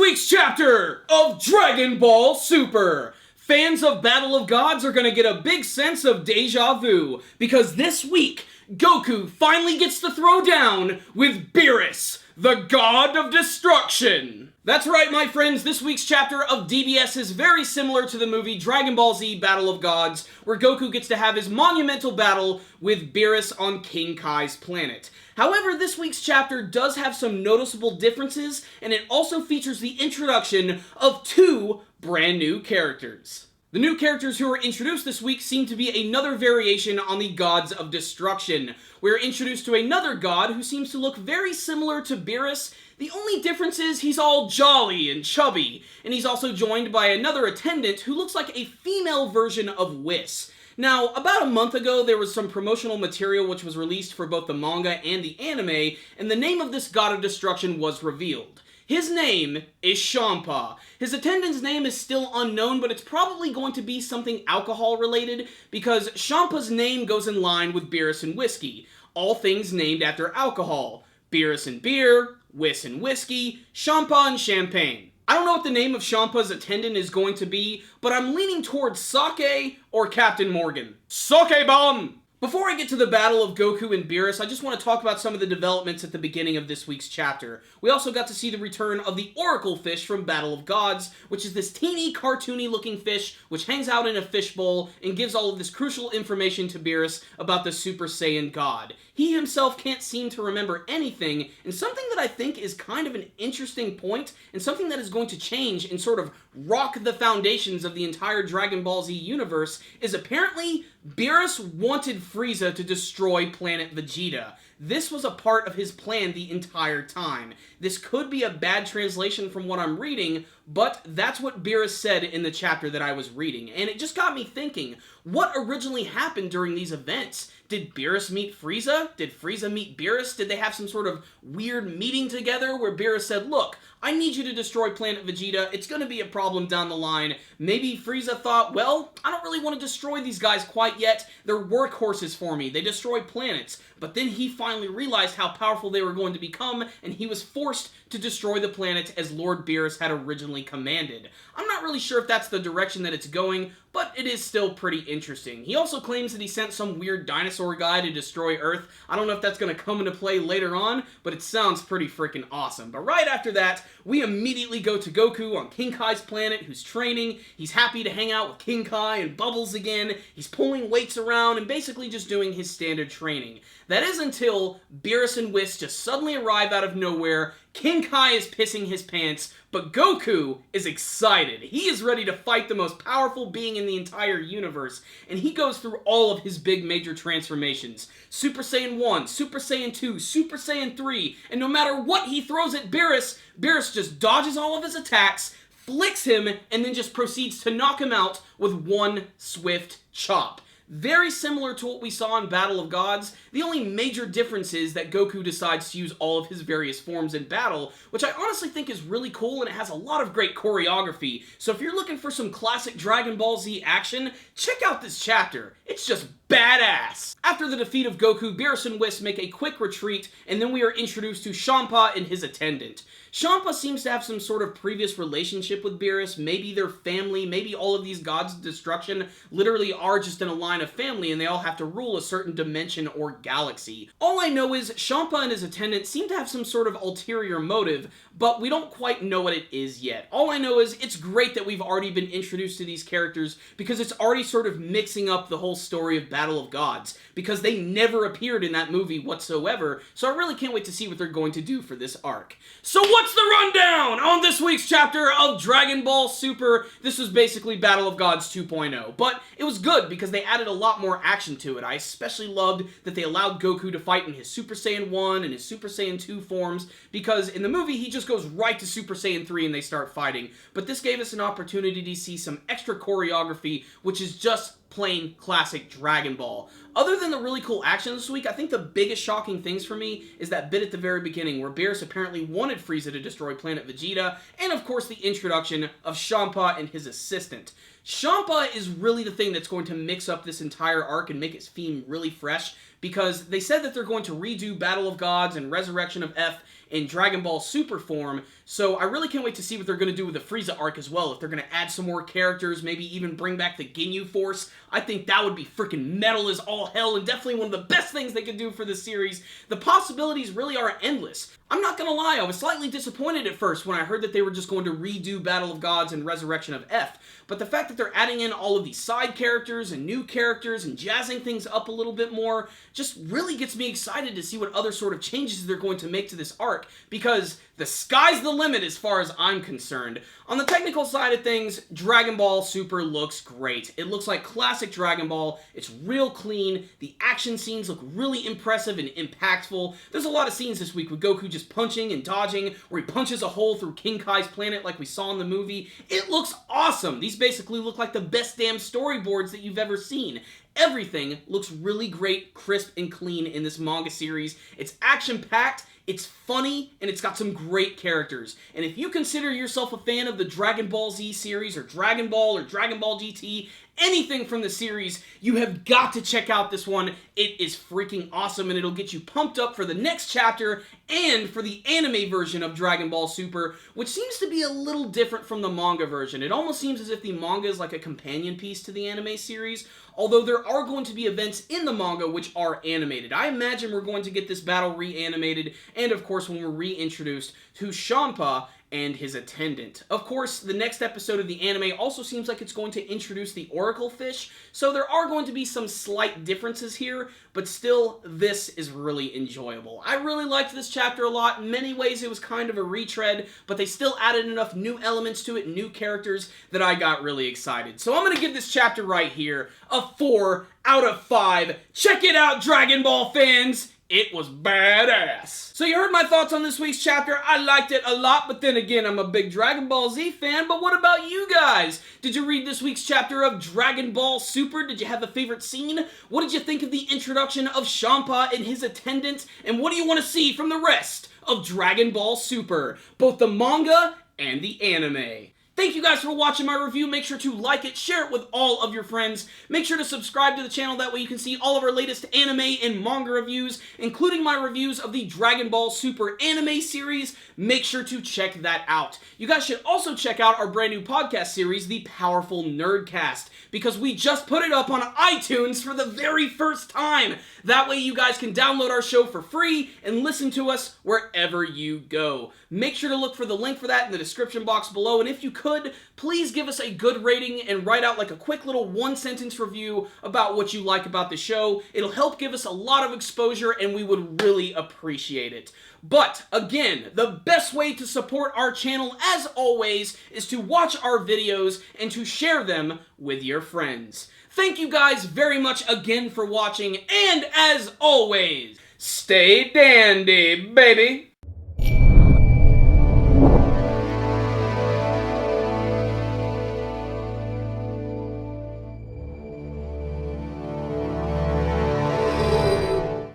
week's chapter of Dragon Ball Super. Fans of Battle of Gods are going to get a big sense of deja vu, because this week, Goku finally gets to throw down with Beerus, the God of Destruction. That's right, my friends, this week's chapter of DBS is very similar to the movie Dragon Ball Z Battle of Gods, where Goku gets to have his monumental battle with Beerus on King Kai's planet. However, this week's chapter does have some noticeable differences, and it also features the introduction of two brand new characters. The new characters who are introduced this week seem to be another variation on the Gods of Destruction. We're introduced to another god who seems to look very similar to Beerus. The only difference is he's all jolly and chubby, and he's also joined by another attendant who looks like a female version of Whis. Now, about a month ago, there was some promotional material which was released for both the manga and the anime, and the name of this God of Destruction was revealed. His name is Champa. His attendant's name is still unknown, but it's probably going to be something alcohol-related, because Champa's name goes in line with Beerus and whiskey, all things named after alcohol. Beerus and beer, Whis and whiskey, Champa and champagne. I don't know what the name of Champa's attendant is going to be, but I'm leaning towards Sake or Captain Morgan. Sake bomb! Before I get to the battle of Goku and Beerus, I just want to talk about some of the developments at the beginning of this week's chapter. We also got to see the return of the Oracle fish from Battle of Gods, which is this teeny, cartoony looking fish which hangs out in a fishbowl and gives all of this crucial information to Beerus about the Super Saiyan God. He himself can't seem to remember anything, and something that I think is kind of an interesting point, and something that is going to change and sort of rock the foundations of the entire Dragon Ball Z universe, is apparently Beerus wanted Frieza to destroy planet Vegeta. This was a part of his plan the entire time. This could be a bad translation from what I'm reading, but that's what Beerus said in the chapter that I was reading, and it just got me thinking, what originally happened during these events? Did Beerus meet Frieza? Did Frieza meet Beerus? Did they have some sort of weird meeting together where Beerus said, look, I need you to destroy planet Vegeta, it's gonna be a problem down the line. Maybe Frieza thought, well, I don't really want to destroy these guys quite yet, they're workhorses for me, they destroy planets. But then he finally realized how powerful they were going to become, and he was forced to destroy the planet as Lord Beerus had originally commanded. I'm not really sure if that's the direction that it's going, but it is still pretty interesting. He also claims that he sent some weird dinosaur guy to destroy Earth. I don't know if that's going to come into play later on, but it sounds pretty freaking awesome. But right after that, we immediately go to Goku on King Kai's planet, who's training. He's happy to hang out with King Kai and Bubbles again. He's pulling weights around and basically just doing his standard training. That is until Beerus and Whis just suddenly arrive out of nowhere. King Kai is pissing his pants, but Goku is excited. He is ready to fight the most powerful being in the entire universe, and he goes through all of his big major transformations. Super Saiyan 1, Super Saiyan 2, Super Saiyan 3, and no matter what he throws at Beerus, Beerus just dodges all of his attacks, flicks him, and then just proceeds to knock him out with one swift chop. Very similar to what we saw in Battle of Gods. The only major difference is that Goku decides to use all of his various forms in battle, which I honestly think is really cool, and it has a lot of great choreography. So if you're looking for some classic Dragon Ball Z action, check out this chapter. It's just badass! After the defeat of Goku, Beerus and Whis make a quick retreat, and then we are introduced to Champa and his attendant. Champa seems to have some sort of previous relationship with Beerus, maybe their family, maybe all of these gods of destruction literally are just in a line of family and they all have to rule a certain dimension or galaxy. All I know is Champa and his attendant seem to have some sort of ulterior motive, but we don't quite know what it is yet. All I know is it's great that we've already been introduced to these characters because it's already sort of mixing up the whole story of Battle of Gods, because they never appeared in that movie whatsoever, so I really can't wait to see what they're going to do for this arc. So what's the rundown on this week's chapter of Dragon Ball Super? This was basically Battle of Gods 2.0, but it was good because they added a lot more action to it. I especially loved that they allowed Goku to fight in his Super Saiyan 1 and his Super Saiyan 2 forms, because in the movie he just goes right to Super Saiyan 3 and they start fighting. But this gave us an opportunity to see some extra choreography, which is just plain classic Dragon Ball. Other than the really cool action this week, I think the biggest shocking things for me is that bit at the very beginning where Beerus apparently wanted Frieza to destroy planet Vegeta, and of course the introduction of Champa and his assistant. Champa is really the thing that's going to mix up this entire arc and make it seem really fresh, because they said that they're going to redo Battle of Gods and Resurrection of F in Dragon Ball Super form, so I really can't wait to see what they're going to do with the Frieza arc as well. If they're going to add some more characters, maybe even bring back the Ginyu Force, I think that would be freaking metal as all hell, and definitely one of the best things they could do for this series. The possibilities really are endless. I'm not gonna lie, I was slightly disappointed at first when I heard that they were just going to redo Battle of Gods and Resurrection of F, but the fact that they're adding in all of these side characters and new characters and jazzing things up a little bit more just really gets me excited to see what other sort of changes they're going to make to this arc, because the sky's the limit as far as I'm concerned. On the technical side of things, Dragon Ball Super looks great. It looks like classic Dragon Ball. It's real clean. The action scenes look really impressive and impactful. There's a lot of scenes this week with Goku just punching and dodging, where he punches a hole through King Kai's planet like we saw in the movie. It looks awesome. These basically look like the best damn storyboards that you've ever seen. Everything looks really great, crisp, and clean in this manga series. It's action-packed, it's funny, and it's got some great characters. And if you consider yourself a fan of the Dragon Ball Z series, or Dragon Ball GT, anything from the series, you have got to check out this one. It is freaking awesome, and it'll get you pumped up for the next chapter and for the anime version of Dragon Ball Super, which seems to be a little different from the manga version. It almost seems as if the manga is like a companion piece to the anime series, although there are going to be events in the manga which are animated. I imagine we're going to get this battle reanimated, and of course when we're reintroduced to Champa and his attendant. Of course, the next episode of the anime also seems like it's going to introduce the Oracle Fish, so there are going to be some slight differences here, but still, this is really enjoyable. I really liked this chapter a lot. In many ways, it was kind of a retread, but they still added enough new elements to it, new characters, that I got really excited. So I'm going to give this chapter right here a 4 out of 5. Check it out, Dragon Ball fans! It was badass. So you heard my thoughts on this week's chapter. I liked it a lot, but then again, I'm a big Dragon Ball Z fan. But what about you guys? Did you read this week's chapter of Dragon Ball Super? Did you have a favorite scene? What did you think of the introduction of Champa and his attendant? And what do you want to see from the rest of Dragon Ball Super? Both the manga and the anime. Thank you guys for watching my review. Make sure to like it, share it with all of your friends. Make sure to subscribe to the channel, that way you can see all of our latest anime and manga reviews, including my reviews of the Dragon Ball Super anime series. Make sure to check that out. You guys should also check out our brand new podcast series, The Powerful Nerdcast, because we just put it up on iTunes for the very first time. That way you guys can download our show for free and listen to us wherever you go. Make sure to look for the link for that in the description box below, and if you could, please give us a good rating and write out like a quick little one-sentence review about what you like about the show. It'll help give us a lot of exposure, and we would really appreciate it. But, again, the best way to support our channel, as always, is to watch our videos and to share them with your friends. Thank you guys very much again for watching, and as always, stay dandy, baby!